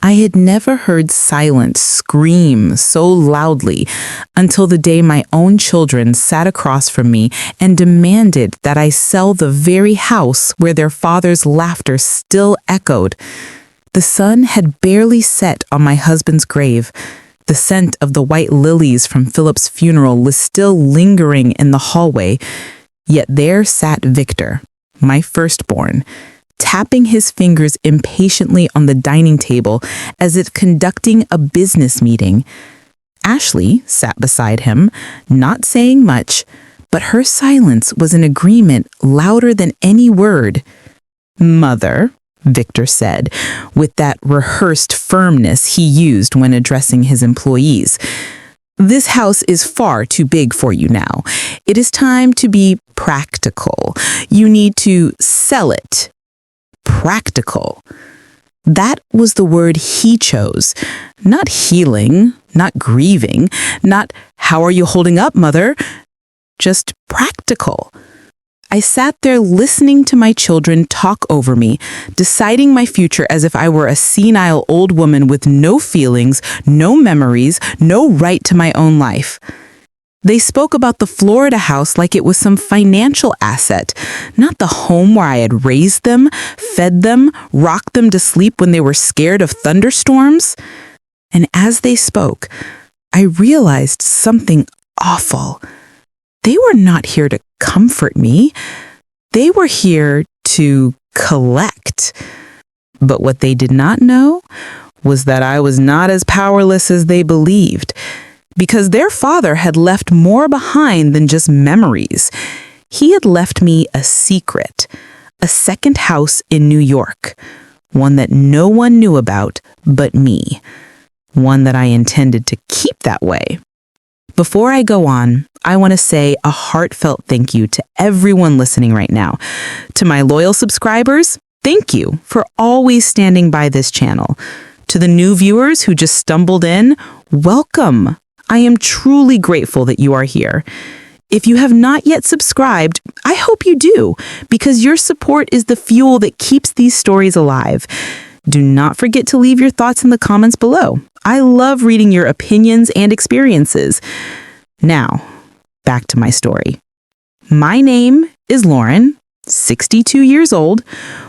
I had never heard silence scream so loudly until the day my own children sat across from me and demanded that I sell the very house where their father's laughter still echoed. The sun had barely set on my husband's grave. The scent of the white lilies from Philip's funeral was still lingering in the hallway, yet there sat Victor, my firstborn, tapping his fingers impatiently on the dining table as if conducting a business meeting. Ashley sat beside him, not saying much, but her silence was an agreement louder than any word. "Mother," Victor said, with that rehearsed firmness he used when addressing his employees, "this house is far too big for you now. It is time to be practical. You need to sell it." Practical. That was the word he chose. Not healing, not grieving, not "how are you holding up, mother?" Just practical. I sat there listening to my children talk over me, deciding my future as if I were a senile old woman with no feelings, no memories, no right to my own life. They spoke about the Florida house like it was some financial asset, not the home where I had raised them, fed them, rocked them to sleep when they were scared of thunderstorms. And as they spoke, I realized something awful. They were not here to comfort me. They were here to collect. But what they did not know was that I was not as powerless as they believed, because their father had left more behind than just memories. He had left me a secret, a second house in New York, one that no one knew about but me, one that I intended to keep that way. Before I go on, I want to say a heartfelt thank you to everyone listening right now. To my loyal subscribers, thank you for always standing by this channel. To the new viewers who just stumbled in, welcome. I am truly grateful that you are here. If you have not yet subscribed, I hope you do, because your support is the fuel that keeps these stories alive. Do not forget to leave your thoughts in the comments below. I love reading your opinions and experiences. Now, back to my story. My name is Lauren, 62 years old,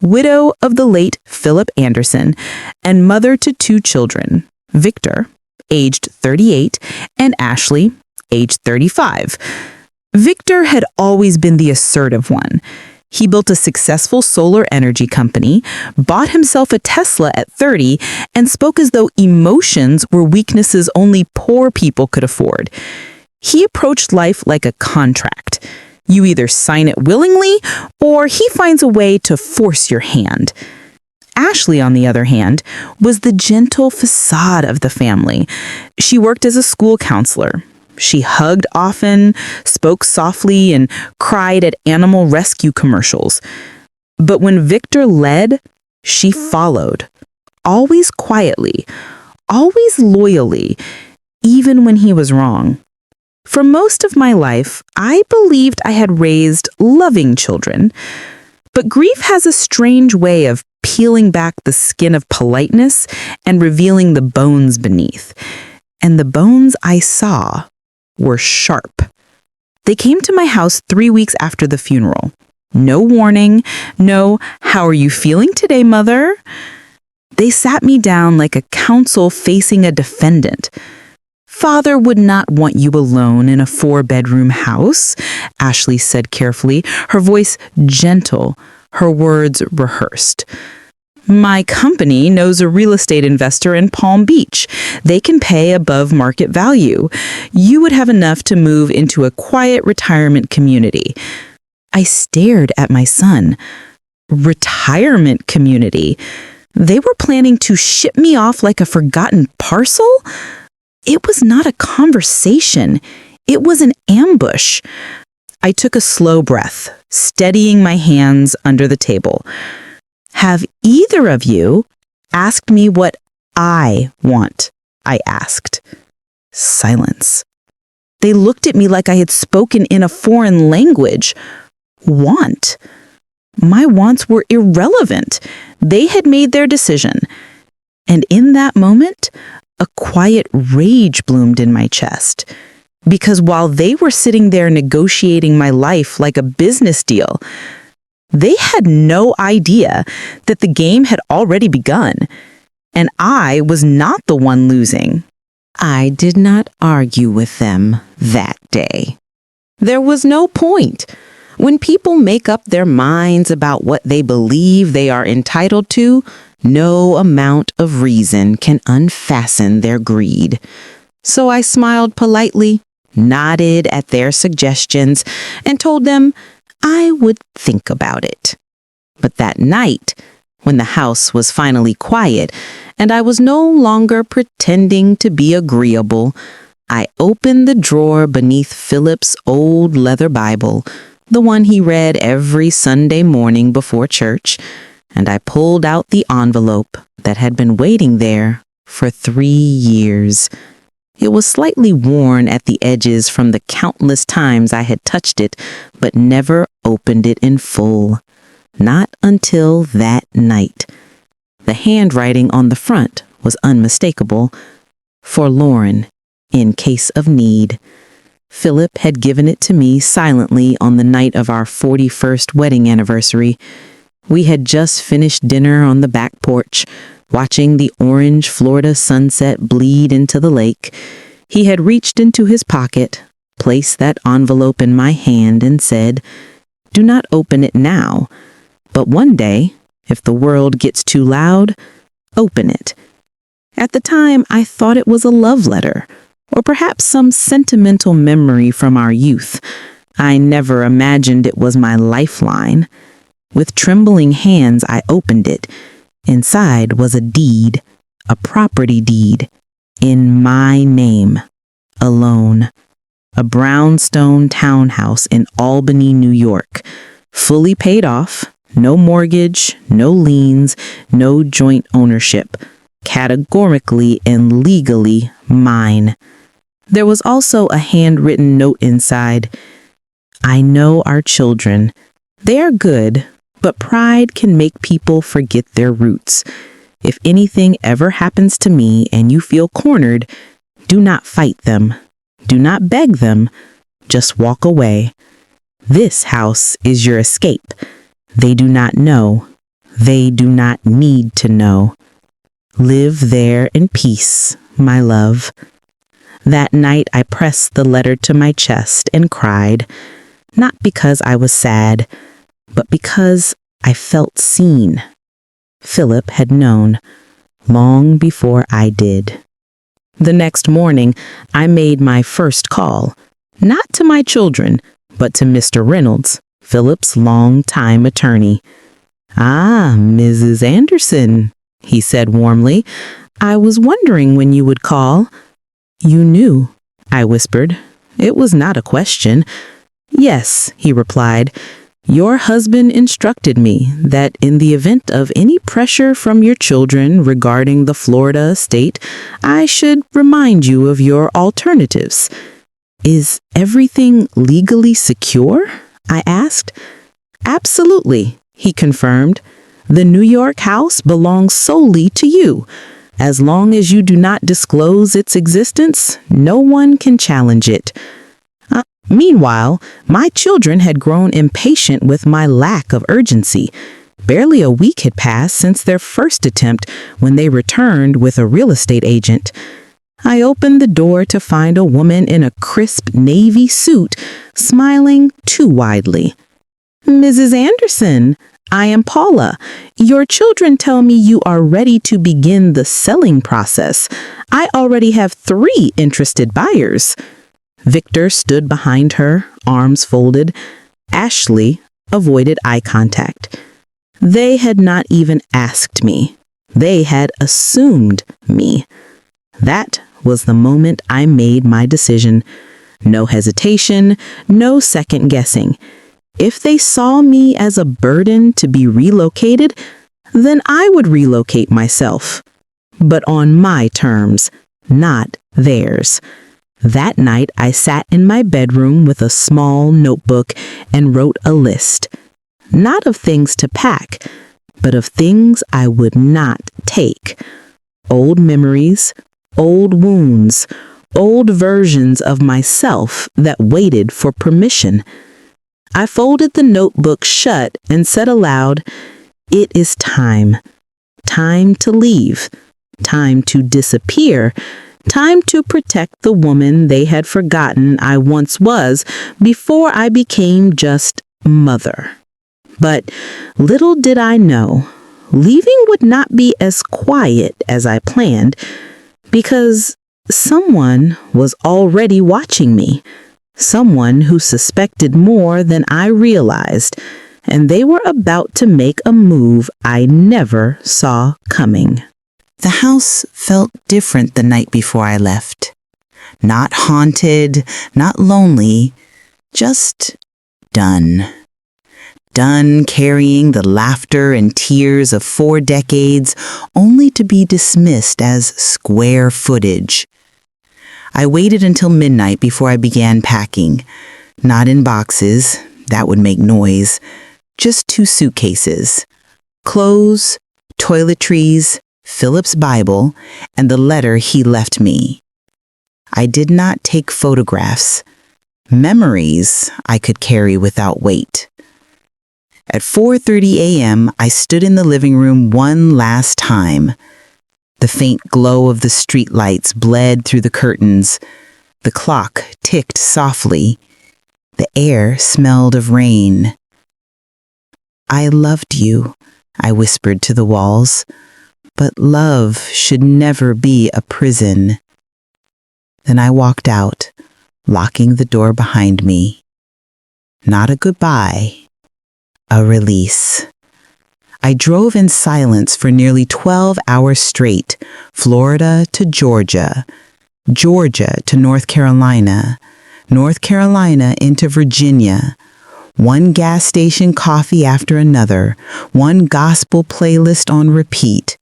widow of the late Philip Anderson, and mother to two children, Victor, aged 38, and Ashley, aged 35. Victor had always been the assertive one. He built a successful solar energy company, bought himself a Tesla at 30, and spoke as though emotions were weaknesses only poor people could afford. He approached life like a contract. You either sign it willingly, or he finds a way to force your hand. Ashley, on the other hand, was the gentle facade of the family. She worked as a school counselor. She hugged often, spoke softly, and cried at animal rescue commercials. But when Victor led, she followed, always quietly, always loyally, even when he was wrong. For most of my life, I believed I had raised loving children. But grief has a strange way of peeling back the skin of politeness and revealing the bones beneath. And the bones I saw were sharp. They came to my house 3 weeks after the funeral. No warning, no "how are you feeling today, mother?" They sat me down like a counsel facing a defendant. "Father would not want you alone in a 4-bedroom house," Ashley said carefully, her voice gentle, her words rehearsed. "My company knows a real estate investor in Palm Beach. They can pay above market value. You would have enough to move into a quiet retirement community." I stared at my son. Retirement community? They were planning to ship me off like a forgotten parcel? It was not a conversation. It was an ambush. I took a slow breath, steadying my hands under the table. "Have either of you asked me what I want?" I asked. Silence. They looked at me like I had spoken in a foreign language. Want? My wants were irrelevant. They had made their decision. And in that moment, a quiet rage bloomed in my chest. Because while they were sitting there negotiating my life like a business deal, they had no idea that the game had already begun, and I was not the one losing. I did not argue with them that day. There was no point. When people make up their minds about what they believe they are entitled to, no amount of reason can unfasten their greed. So I smiled politely, nodded at their suggestions, and told them I would think about it. But that night, when the house was finally quiet and I was no longer pretending to be agreeable, I opened the drawer beneath Philip's old leather Bible, the one he read every Sunday morning before church, and I pulled out the envelope that had been waiting there for 3 years. It was slightly worn at the edges from the countless times I had touched it, but never opened it in full. Not until that night. The handwriting on the front was unmistakable. Forlorn, in case of need. Philip had given it to me silently on the night of our 41st wedding anniversary. We had just finished dinner on the back porch, watching the orange Florida sunset bleed into the lake. He had reached into his pocket, placed that envelope in my hand, and said, "Do not open it now, but one day, if the world gets too loud, open it." At the time, I thought it was a love letter, or perhaps some sentimental memory from our youth. I never imagined it was my lifeline. With trembling hands, I opened it. Inside was a deed, a property deed, in my name, alone. A brownstone townhouse in Albany, New York, fully paid off, no mortgage, no liens, no joint ownership, categorically and legally mine. There was also a handwritten note inside. "I know our children. They are good, but pride can make people forget their roots. If anything ever happens to me and you feel cornered, do not fight them. Do not beg them. Just walk away. This house is your escape. They do not know. They do not need to know. Live there in peace, my love." That night I pressed the letter to my chest and cried, not because I was sad, but because I felt seen. Philip had known long before I did. The next morning, I made my first call, not to my children, but to Mr. Reynolds, Philip's longtime attorney. "Ah, Mrs. Anderson," he said warmly. "I was wondering when you would call." "You knew," I whispered. It was not a question. "Yes," he replied. "Your husband instructed me that in the event of any pressure from your children regarding the Florida estate, I should remind you of your alternatives." "Is everything legally secure?" I asked. "Absolutely," he confirmed. "The New York house belongs solely to you. As long as you do not disclose its existence, no one can challenge it." Meanwhile, my children had grown impatient with my lack of urgency. Barely a week had passed since their first attempt when they returned with a real estate agent. I opened the door to find a woman in a crisp navy suit, smiling too widely. "Mrs. Anderson, I am Paula. Your children tell me you are ready to begin the selling process. I already have 3 interested buyers." Victor stood behind her, arms folded. Ashley avoided eye contact. They had not even asked me. They had assumed me. That was the moment I made my decision. No hesitation, no second guessing. If they saw me as a burden to be relocated, then I would relocate myself. But on my terms, not theirs. That night, I sat in my bedroom with a small notebook and wrote a list. Not of things to pack, but of things I would not take. Old memories, old wounds, old versions of myself that waited for permission. I folded the notebook shut and said aloud, "It is time. Time to leave. Time to disappear. Time to protect the woman they had forgotten I once was before I became just mother." But little did I know, leaving would not be as quiet as I planned, because someone was already watching me, someone who suspected more than I realized, and they were about to make a move I never saw coming. The house felt different the night before I left. Not haunted, not lonely, just done. Done carrying the laughter and tears of 4 decades, only to be dismissed as square footage. I waited until midnight before I began packing. Not in boxes, that would make noise. Just 2 suitcases. Clothes, toiletries, Philip's Bible, and the letter he left me. I did not take photographs. Memories I could carry without weight. At 4:30 a.m., I stood in the living room one last time. The faint glow of the streetlights bled through the curtains. The clock ticked softly. The air smelled of rain. "I loved you," I whispered to the walls, "but love should never be a prison." Then I walked out, locking the door behind me. Not a goodbye, a release. I drove in silence for nearly 12 hours straight, Florida to Georgia, Georgia to North Carolina, North Carolina into Virginia. One gas station coffee after another, one gospel playlist on repeat.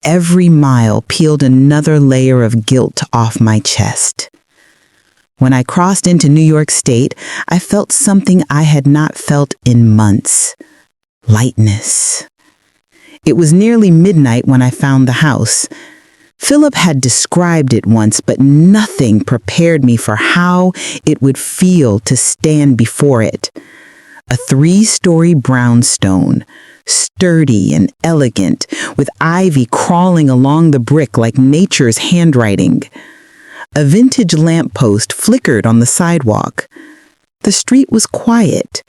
Every mile peeled another layer of guilt off my chest. When I crossed into New York State, I felt something I had not felt in months. Lightness. It was nearly midnight when I found the house. Philip had described it once, but nothing prepared me for how it would feel to stand before it. A 3-story brownstone, sturdy and elegant, with ivy crawling along the brick like nature's handwriting. A vintage lamppost flickered on the sidewalk. The street was quiet,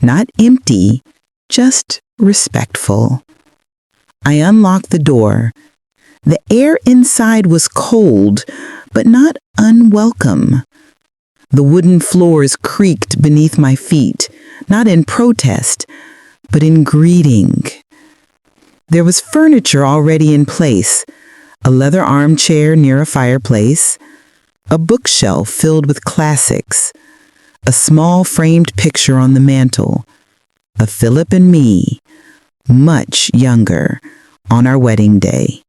not empty, just respectful. I unlocked the door. The air inside was cold, but not unwelcome. The wooden floors creaked beneath my feet, not in protest, but in greeting. There was furniture already in place, a leather armchair near a fireplace, a bookshelf filled with classics, a small framed picture on the mantel, of Philip and me, much younger, on our wedding day.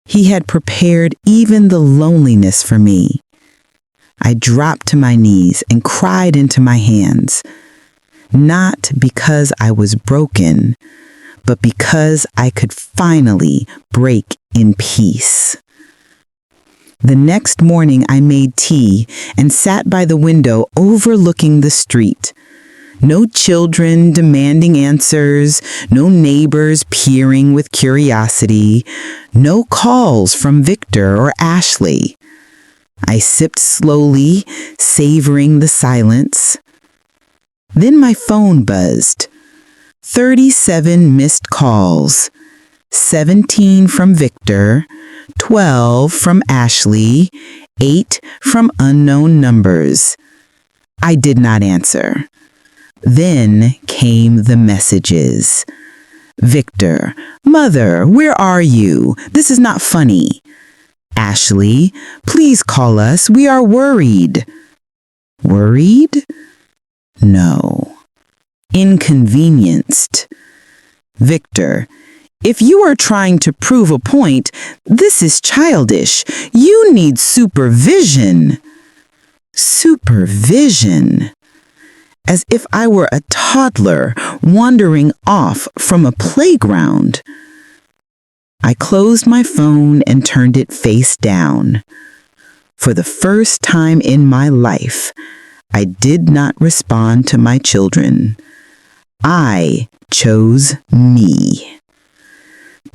He had prepared even the loneliness for me. I dropped to my knees and cried into my hands, not because I was broken, but because I could finally break in peace. The next morning I made tea and sat by the window overlooking the street. No children demanding answers, no neighbors peering with curiosity, no calls from Victor or Ashley. I sipped slowly, savoring the silence. Then my phone buzzed. 37 missed calls, 17 from Victor, 12 from Ashley, 8 from unknown numbers. I did not answer. Then came the messages. Victor, "Mother, where are you? This is not funny." Ashley, "Please call us. We are worried." Worried? No. Inconvenienced. Victor, "If you are trying to prove a point, this is childish. You need supervision." Supervision. As if I were a toddler wandering off from a playground. I closed my phone and turned it face down. For the first time in my life, I did not respond to my children. I chose me.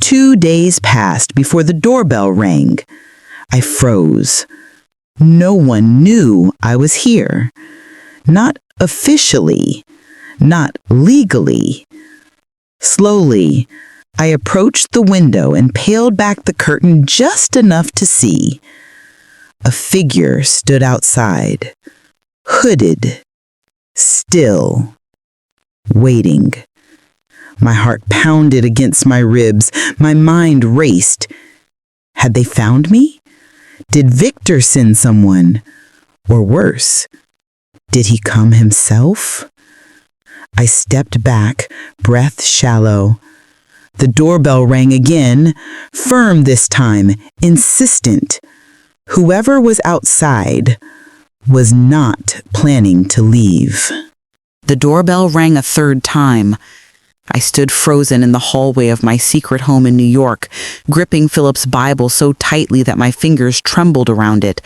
2 days passed before the doorbell rang. I froze. No one knew I was here. Not officially, not legally. Slowly, I approached the window and peeled back the curtain just enough to see. A figure stood outside, hooded, still, waiting. My heart pounded against my ribs. My mind raced. Had they found me? Did Victor send someone? Or worse, did he come himself? I stepped back, breath shallow. The doorbell rang again, firm this time, insistent. Whoever was outside was not planning to leave. The doorbell rang a third time. I stood frozen in the hallway of my secret home in New York, gripping Philip's Bible so tightly that my fingers trembled around it.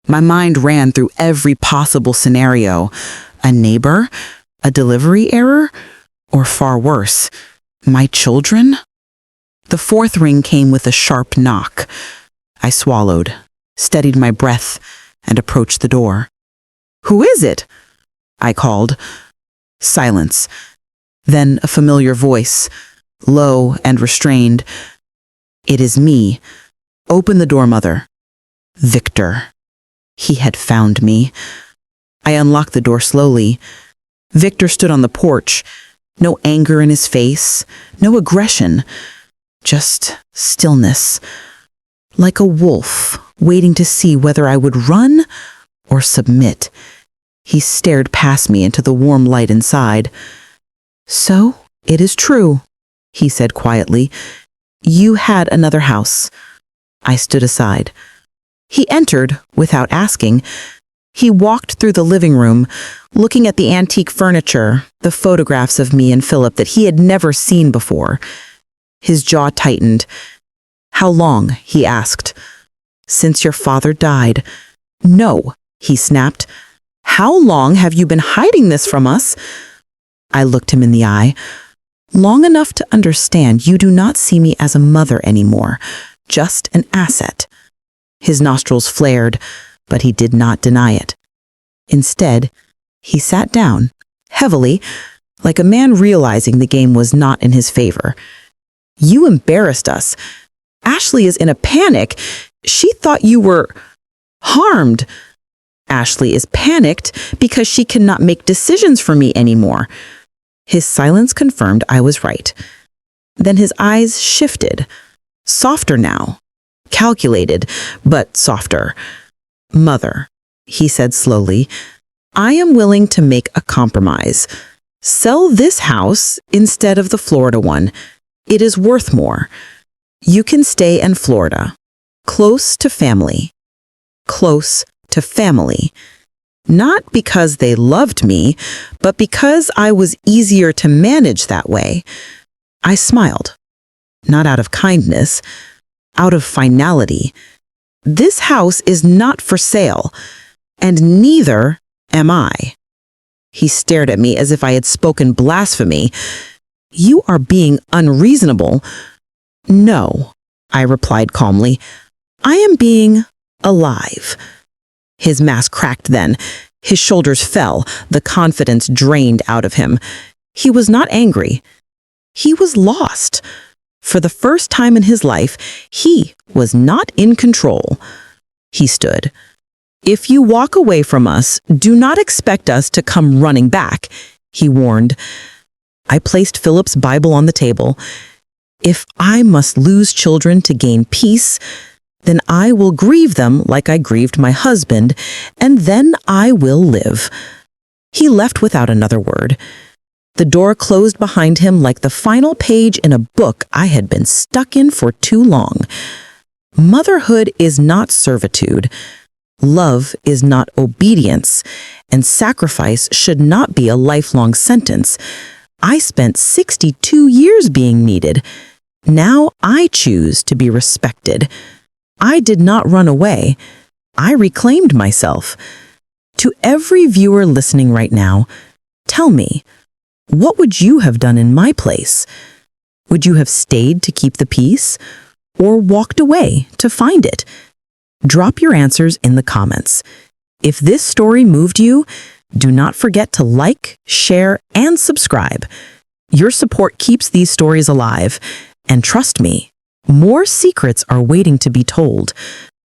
My mind ran through every possible scenario. A neighbor? A delivery error? Or far worse, my children? The fourth ring came with a sharp knock. I swallowed, steadied my breath, and approached the door. "Who is it?" I called. Silence. Then a familiar voice, low and restrained. "It is me. Open the door, Mother." Victor. He had found me. I unlocked the door slowly. Victor stood on the porch. No anger in his face, no aggression, just stillness. Like a wolf, waiting to see whether I would run or submit. He stared past me into the warm light inside. "So, it is true," he said quietly. "You had another house." I stood aside. He entered without asking. He walked through the living room, looking at the antique furniture, the photographs of me and Philip that he had never seen before. His jaw tightened. "How long?" he asked. "Since your father died." "No," he snapped. "How long have you been hiding this from us?" I looked him in the eye. "Long enough to understand you do not see me as a mother anymore, just an asset." His nostrils flared, but he did not deny it. Instead, he sat down, heavily, like a man realizing the game was not in his favor. "You embarrassed us. Ashley is in a panic. She thought you were harmed." "Ashley is panicked because she cannot make decisions for me anymore." His silence confirmed I was right. Then his eyes shifted, softer now, calculated, but softer. "Mother," he said slowly, "I am willing to make a compromise. Sell this house instead of the Florida one. It is worth more. You can stay in Florida, close to family. Close to family. Not because they loved me, but because I was easier to manage that way." I smiled, not out of kindness, out of finality. "This house is not for sale, and neither am I." He stared at me as if I had spoken blasphemy. "You are being unreasonable." "No," I replied calmly. "I am being alive." His mask cracked then. His shoulders fell, the confidence drained out of him. He was not angry. He was lost. For the first time in his life, he was not in control. He stood. "If you walk away from us, do not expect us to come running back," he warned. I placed Philip's Bible on the table. "If I must lose children to gain peace, then I will grieve them like I grieved my husband, and then I will live." He left without another word. The door closed behind him like the final page in a book I had been stuck in for too long. Motherhood is not servitude. Love is not obedience, and sacrifice should not be a lifelong sentence. I spent 62 years being needed. Now I choose to be respected. I did not run away. I reclaimed myself. To every viewer listening right now, tell me, what would you have done in my place? Would you have stayed to keep the peace or walked away to find it? Drop your answers in the comments. If this story moved you, do not forget to like, share, and subscribe. Your support keeps these stories alive, and trust me, more secrets are waiting to be told.